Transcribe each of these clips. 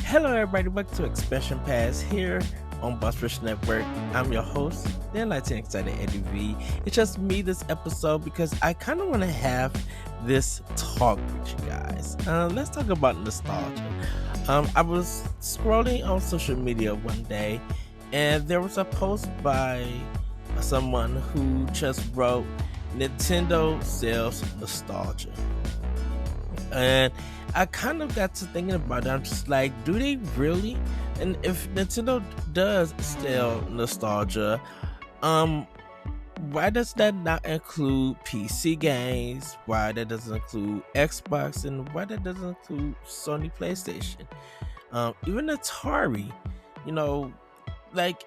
Hello, everybody. Welcome to Expression Pass here on Buzzfish Network. I'm your host, the Enlightened Excited Eddie V. It's just me this episode because I kind of want to have this talk with you guys. Let's talk about nostalgia. I was scrolling on social media one day, and there was a post by someone who just wrote, "Nintendo sells nostalgia." And I kind of got to thinking about it. I'm just like, do they really? And if Nintendo does sell nostalgia, um, why does that not include PC games? Why that doesn't include Xbox, and why that doesn't include Sony PlayStation? Even Atari, you know, like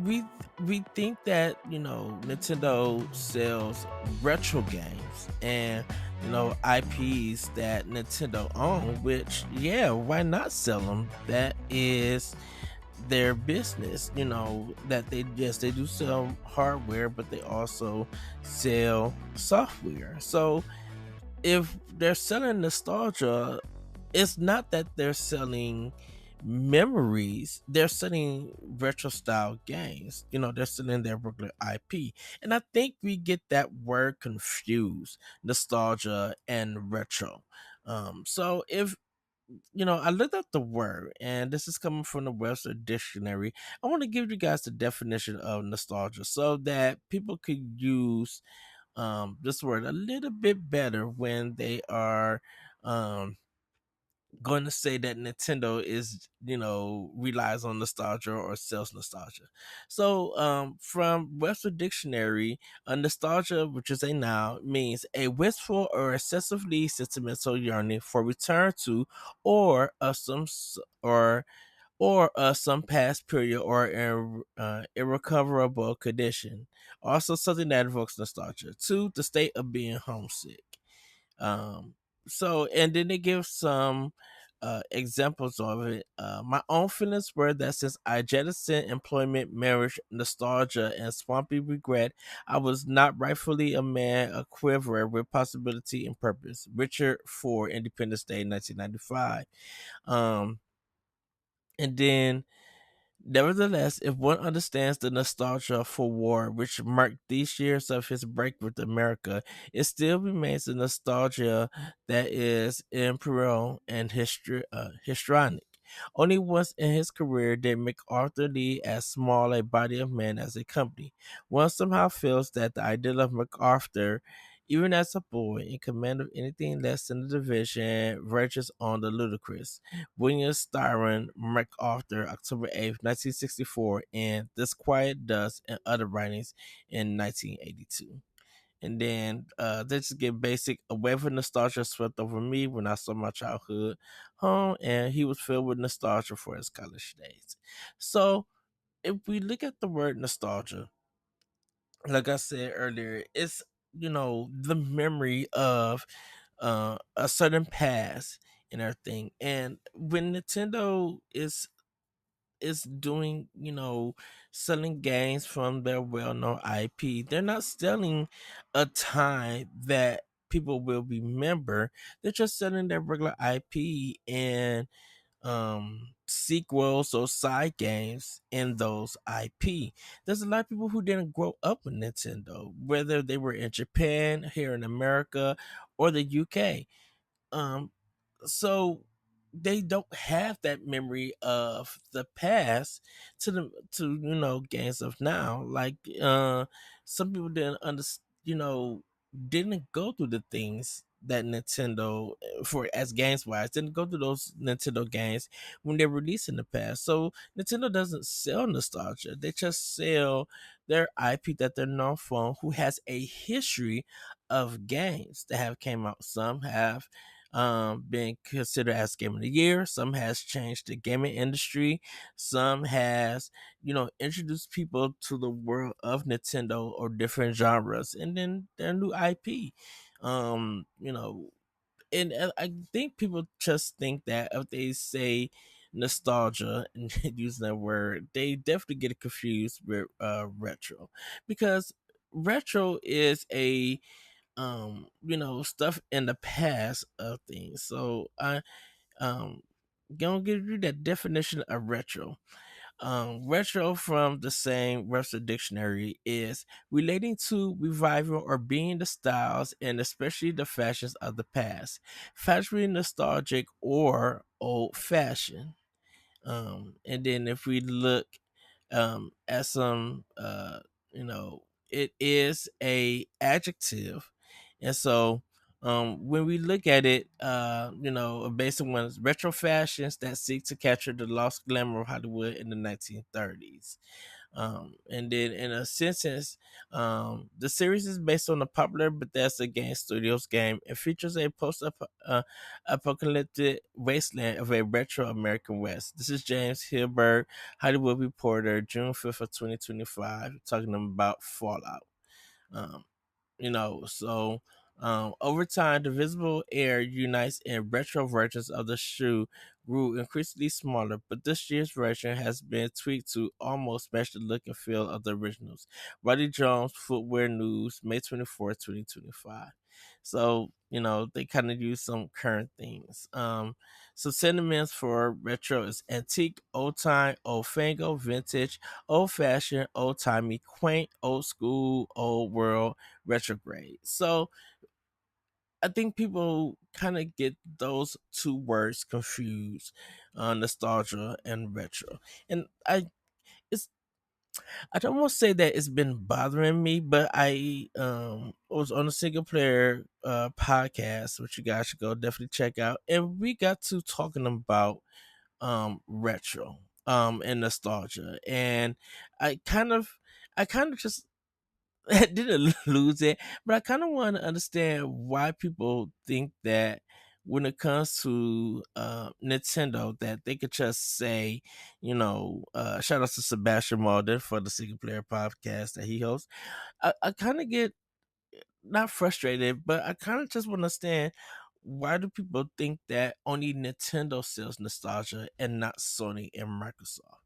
we we think that Nintendo sells retro games and IPs that Nintendo own, which yeah, why not sell them? That is their business. That they, yes, they do sell hardware, but they also sell software. So if they're selling nostalgia, it's not that they're selling memories, they're selling retro style games. They're selling their regular IP. And I think we get that word confused, nostalgia and retro. So if I looked up the word, and this is coming from the Webster Dictionary. I want to give you guys the definition of nostalgia so that people could use this word a little bit better when they are um going to say that Nintendo is, relies on nostalgia or sells nostalgia. So, from Webster Dictionary, a nostalgia, which is a noun, means a wistful or excessively sentimental yearning for return to, or of some past period or irrecoverable condition. Also, something that evokes nostalgia. Two, the state of being homesick. Um, and then they give some examples of it. My own feelings were that since I jettisoned employment, marriage, nostalgia, and swampy regret, I was not rightfully a man, a quiver with possibility and purpose. Richard Ford, Independence Day, 1995. Um, and then Nevertheless, if one understands the nostalgia for war, which marked these years of his break with America, it still remains a nostalgia that is imperial and histrionic. Only once in his career did MacArthur lead as small a body of men as a company. One somehow feels that the ideal of MacArthur, even as a boy in command of anything less than the division, verges on the ludicrous. William Styron MacArthur, October 8th, 1964, and This Quiet Dust and Other Writings in 1982. And then they just get basic. A wave of nostalgia swept over me when I saw my childhood home, and he was filled with nostalgia for his college days. So if we look at the word nostalgia, like I said earlier, it's the memory of a certain past and everything. And when Nintendo is doing, selling games from their well-known IP, they're not selling a time that people will remember. They're just selling their regular IP and sequels or side games in those IP. There's a lot of people who didn't grow up with Nintendo, whether they were in Japan, here in America, or the UK. Um, so they don't have that memory of the past to games of now. Like some people didn't understand, didn't go through the things that Nintendo, for as games wise, didn't go through those Nintendo games when they released in the past. So Nintendo doesn't sell nostalgia, they just sell their IP that they're known for, who has a history of games that have came out. Some have been considered as game of the year. Some has changed the gaming industry. Some has, introduced people to the world of Nintendo or different genres, and then their new IP. And I think people just think that if they say nostalgia and using that word, they definitely get it confused with retro, because retro is a stuff in the past of things. So I um gonna give you that definition of retro. Retro from the same Webster Dictionary is relating to revival or being the styles and especially the fashions of the past, fashionably nostalgic or old fashioned. And then if we look at some, it is a adjective, and so when we look at it, a basic one is retro fashions that seek to capture the lost glamour of Hollywood in the 1930s. And then in a sentence, the series is based on the popular Bethesda Game Studios game and features a apocalyptic wasteland of a retro American West. This is James Hilberg, Hollywood Reporter, June 5th of 2025, talking about Fallout. Um, over time, the visible air unites in retro versions of the shoe grew increasingly smaller, but this year's version has been tweaked to almost match the look and feel of the originals. Roddy Jones, Footwear News, May 24th, 2025. So, they kind of use some current things. So sentiments for retro is antique, old time, old fango, vintage, old fashioned, old timey, quaint, old school, old world, retrograde. So I think people kind of get those two words confused, nostalgia and retro. And it's I don't want to say that it's been bothering me, but I was on a single player podcast, which you guys should go definitely check out, and we got to talking about retro and nostalgia, and I kind of I kind of just I didn't lose it, but I kind of want to understand why people think that when it comes to Nintendo, that they could just say, shout out to Sebastian Malden for the single player podcast that he hosts. I kind of get not frustrated, but I kind of just want to understand why do people think that only Nintendo sells nostalgia and not Sony and Microsoft?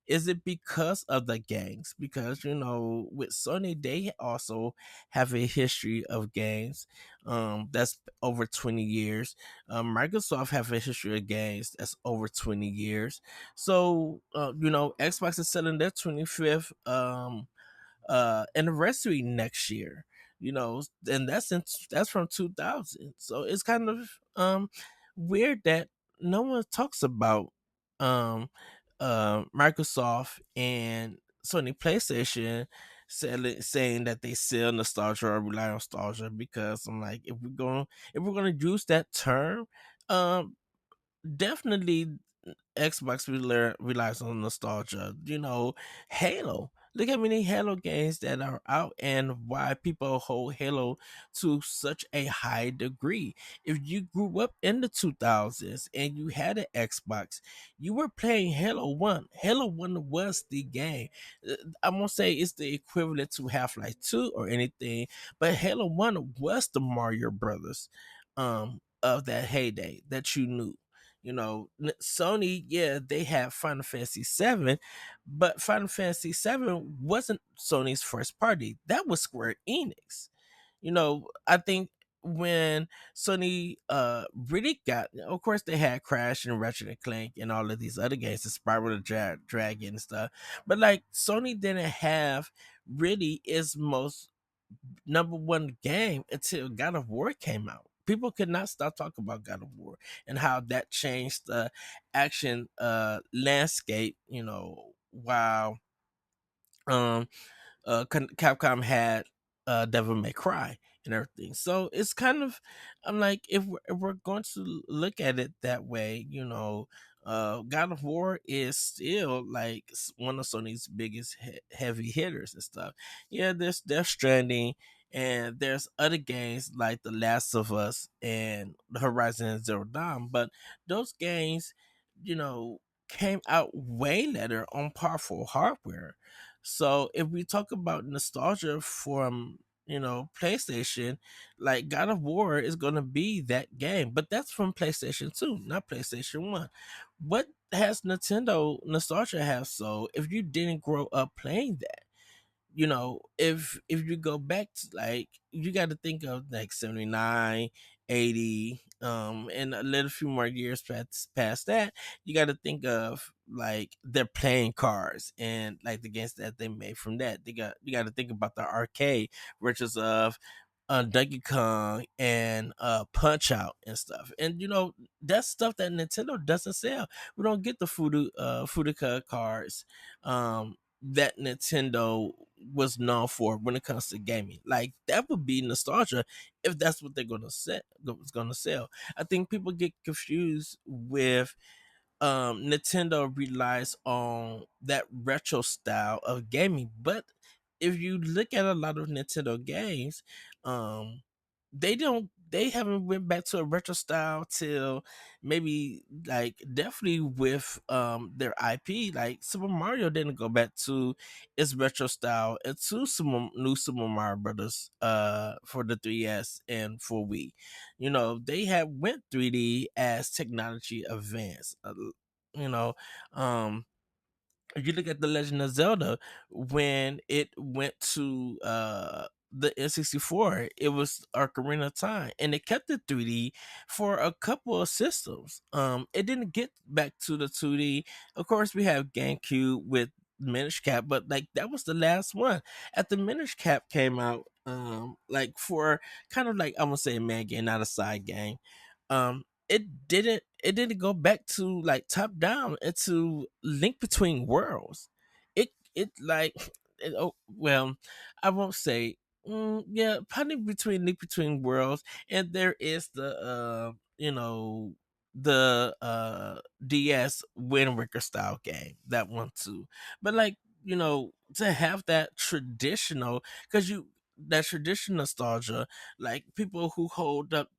Is it because of the gangs? Because with Sony, they also have a history of gangs. That's over 20 years. Microsoft have a history of gangs that's over 20 years. So Xbox is selling their 25th anniversary next year. And that's from 2000. So it's kind of weird that no one talks about um Microsoft and Sony PlayStation saying that they sell nostalgia or rely on nostalgia, because I'm like, if we're gonna use that term, um definitely Xbox relies on nostalgia. Halo. Look how many Halo games that are out and why people hold Halo to such a high degree. If you grew up in the 2000s and you had an Xbox, you were playing Halo 1. Halo 1 was the game. I won't say it's the equivalent to Half-Life 2 or anything, but Halo 1 was the Mario Brothers of that heyday that you knew. Sony, yeah, they have Final Fantasy 7, but Final Fantasy 7 wasn't Sony's first party. That was Square Enix. I think when Sony really got, of course they had Crash and Ratchet and Clank and all of these other games, the Spiral the Dragon and stuff, but like Sony didn't have really its most number one game until God of War came out. People could not stop talking about God of War and how that changed the action landscape. While um Capcom had Devil May Cry and everything. So it's kind of, I'm like, if we're going to look at it that way, God of War is still like one of Sony's biggest heavy hitters and stuff. Yeah, there's Death Stranding, and there's other games like The Last of Us and Horizon Zero Dawn, but those games, you know, came out way later on powerful hardware. So if we talk about nostalgia from PlayStation, like God of War is gonna be that game, but that's from PlayStation 2, not PlayStation 1. What has Nintendo nostalgia have? So if you didn't grow up playing that, if you go back to, like, you got to think of like 79, 80. And a little few more years past that, you got to think of like their playing cards and like the games that they made from that. You got to think about the arcade riches of Donkey Kong and Punch Out and stuff. And that's stuff that Nintendo doesn't sell. We don't get the Fudica cards that Nintendo was known for when it comes to gaming. Like that would be nostalgia if that's what they're gonna sell. I think people get confused with Nintendo relies on that retro style of gaming, but if you look at a lot of Nintendo games, um, they haven't went back to a retro style till maybe like definitely with their IP. Like Super Mario didn't go back to its retro style until some new Super Mario Brothers for the 3DS and for Wii. They had went 3D as technology advanced. You know, um if you look at the Legend of Zelda, when it went to the N64, it was Ocarina of Time, and it kept the 3D for a couple of systems. It didn't get back to the 2D. Of course, we have GameCube with Minish Cap, but like that was the last one. After Minish Cap came out, like for kind of like I'm gonna say a main game, not a side game. It didn't go back to like top down into Link Between Worlds. It like oh well, I won't say yeah, probably between Link Between Worlds, and there is the DS Wind Waker style game, that one too. But like, to have that traditional, because you that traditional nostalgia, like people who hold up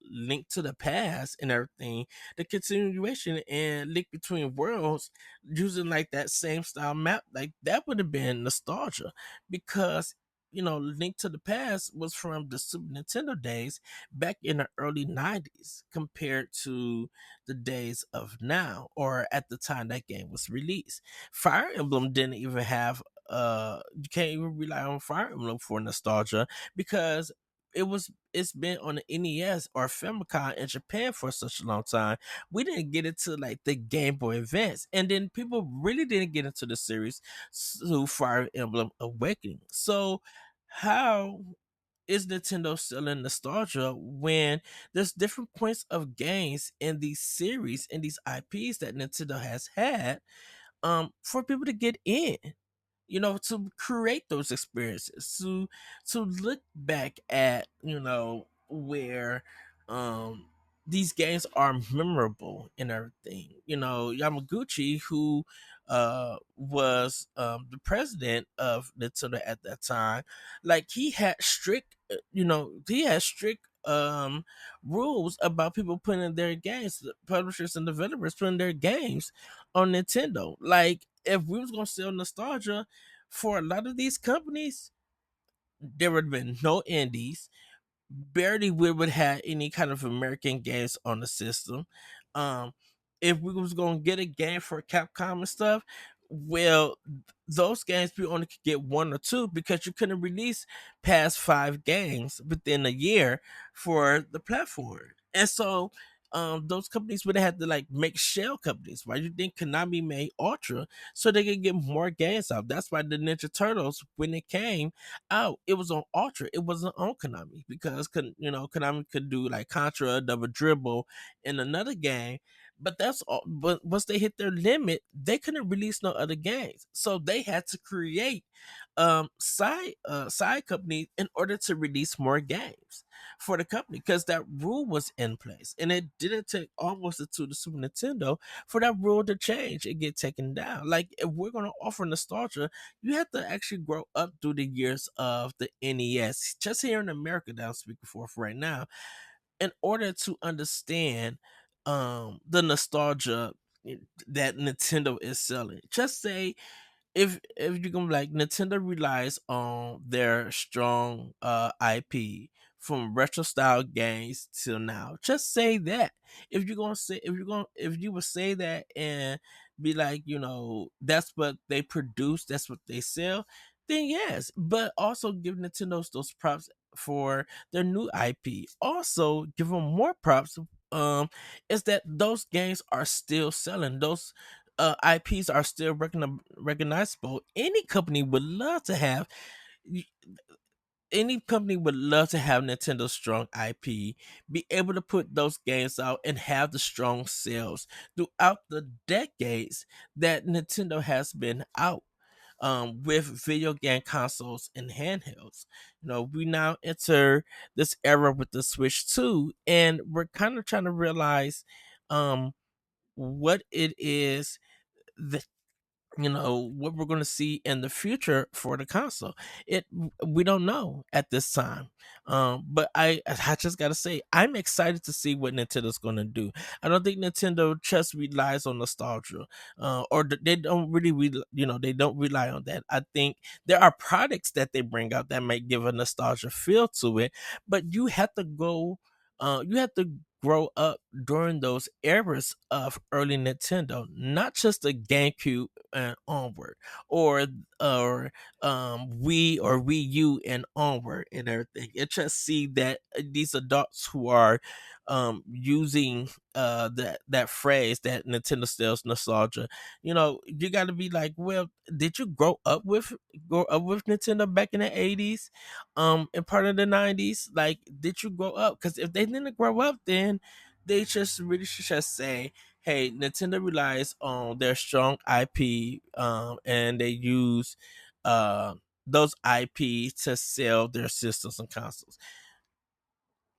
Link to the Past and everything, the continuation and Link Between Worlds using like that same style map, like that would have been nostalgia, because Link to the Past was from the Super Nintendo days back in the early 90s compared to the days of now, or at the time that game was released. Fire Emblem didn't even have you can't even rely on Fire Emblem for nostalgia, because it's been on the NES or Famicom in Japan for such a long time. We didn't get into like the Game Boy Advance, and then people really didn't get into the series through Fire Emblem Awakening. So how is Nintendo selling nostalgia when there's different points of games in these series and these IPs that Nintendo has had for people to get in, to create those experiences, to look back at, where um these games are memorable and everything. Yamaguchi, who was the president of Nintendo at that time, like he had strict rules about people putting their games, the publishers and developers putting their games on Nintendo. Like if we was gonna sell nostalgia for a lot of these companies, there would have been no indies. Barely we would have any kind of American games on the system. Um, if we was gonna get a game for Capcom and stuff, well, those games we only could get one or two, because you couldn't release past 5 games within a year for the platform. And so those companies would have had to like make shell companies. Why you think Konami made Ultra so they could get more games out? That's why the Ninja Turtles, when it came out, it was on Ultra. It wasn't on Konami, because Konami could do like Contra, Double Dribble, in another game. But that's all. But once they hit their limit, they couldn't release no other games, so they had to create side companies in order to release more games for the company, because that rule was in place, and it didn't take almost until the Super Nintendo for that rule to change and get taken down. Like if we're gonna offer nostalgia, you have to actually grow up through the years of the NES. Just here in America that I'm speaking for right now, in order to understand the nostalgia that Nintendo is selling. Just say, if you're gonna like, Nintendo relies on their strong IP from retro style games till now. Just say that. If you would say that and be like, that's what they produce, that's what they sell, then yes. But also give Nintendo those props for their new IP. Also, give them more props. Is that those games are still selling. Those IPs are still recognizable. Any company would love to have Nintendo's strong IP, be able to put those games out and have the strong sales throughout the decades that Nintendo has been out with video game consoles and handhelds. We now enter this era with the Switch 2, and we're kind of trying to realize um, what it is that what we're going to see in the future for the console. It We don't know at this time, but I just gotta say I'm excited to see what Nintendo's going to do. I don't think Nintendo just relies on nostalgia, they don't really they don't rely on that. I think there are products that they bring out that might give a nostalgia feel to it, but you have to grow up during those eras of early Nintendo, not just the GameCube and onward, or Wii or Wii U and onward and everything. It just see that these adults who are using that phrase that Nintendo sells nostalgia. You got to be like, well, did you grow up with Nintendo back in the 80s, and part of the 90s? Like, did you grow up? Because if they didn't grow up, then they just really should just say, hey, Nintendo relies on their strong IP, and they use uh, those IP to sell their systems and consoles.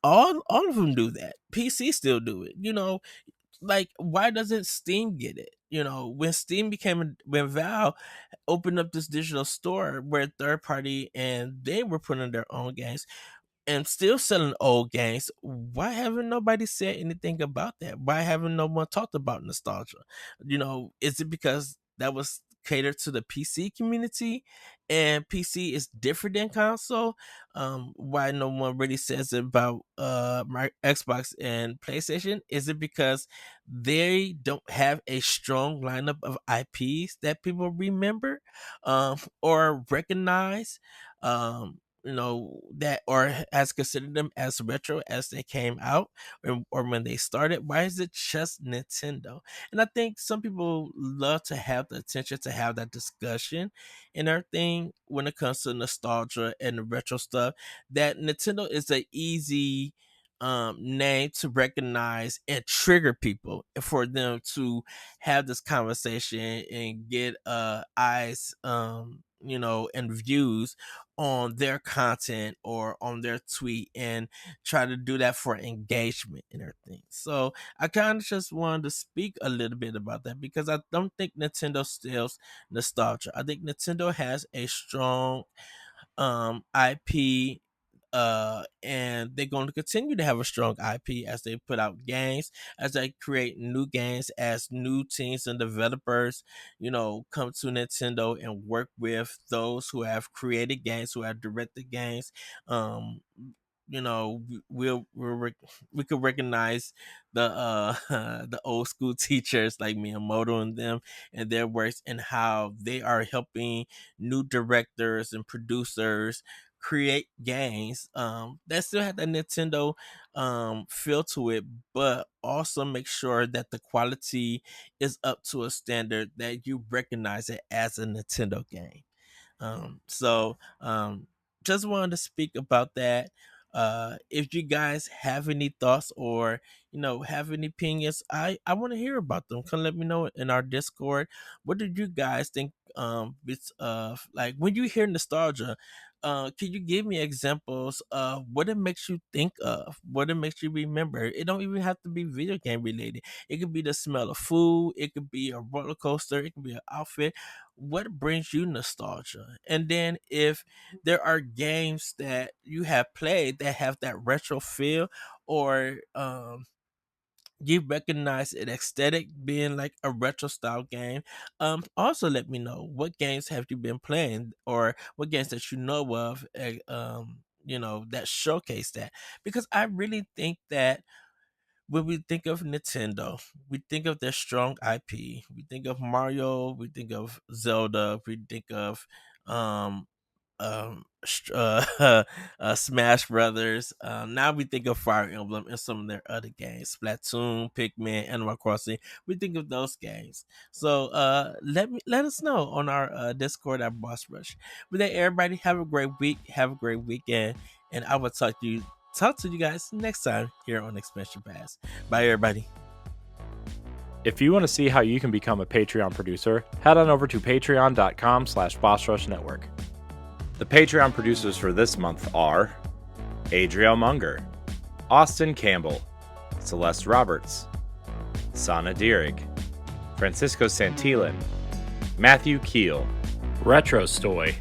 All of them do that. PC still do it. Like, why doesn't Steam get it? When Valve opened up this digital store where third party and they were putting their own games and still selling old games, why haven't nobody said anything about that? Why haven't no one talked about nostalgia? Is it because that was catered to the PC community and PC is different than console? Why no one really says about my Xbox and PlayStation? Is it because they don't have a strong lineup of IPs that people remember or recognize? That or has considered them as retro as they came out, or when they started. Why is it just Nintendo? And I think some people love to have the attention to have that discussion and everything when it comes to nostalgia and the retro stuff. That Nintendo is a easy name to recognize and trigger people for them to have this conversation and get eyes and views on their content or on their tweet, and try to do that for engagement and everything. So I kind of just wanted to speak a little bit about that because I don't think Nintendo steals nostalgia. I think Nintendo has a strong IP, and they're going to continue to have a strong IP as they put out games, as they create new games, as new teams and developers, come to Nintendo and work with those who have created games, who have directed games. Um, we could recognize the the old school teachers like Miyamoto and them and their works, and how they are helping new directors and producers create games that still have that Nintendo feel to it, but also make sure that the quality is up to a standard that you recognize it as a Nintendo game. So just wanted to speak about that. If you guys have any thoughts or have any opinions, I want to hear about them. Come let me know in our Discord. What did you guys think? It's like when you hear nostalgia, can you give me examples of what it makes you think of, what it makes you remember? It don't even have to be video game related. It could be the smell of food, it could be a roller coaster, it could be an outfit. What brings you nostalgia? And then if there are games that you have played that have that retro feel, or you recognize an aesthetic being like a retro style game, also let me know what games have you been playing, or what games that you know of, that showcase that. Because I really think that when we think of Nintendo, we think of their strong IP. We think of Mario, we think of Zelda, we think of um Smash Brothers. Now we think of Fire Emblem and some of their other games, Splatoon, Pikmin, Animal Crossing. We think of those games. So let us know on our Discord at Boss Rush. But then everybody have a great week, have a great weekend, and I will talk to you guys next time here on Expansion Pass. Bye everybody. If you want to see how you can become a Patreon producer, head on over to patreon.com/BossRushNetwork. The Patreon producers for this month are Adriel Munger, Austin Campbell, Celeste Roberts, Sana Dierig, Francisco Santillan, Matthew Keel, Retro Stoy,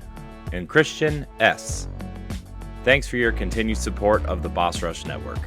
and Christian S. Thanks for your continued support of the Boss Rush Network.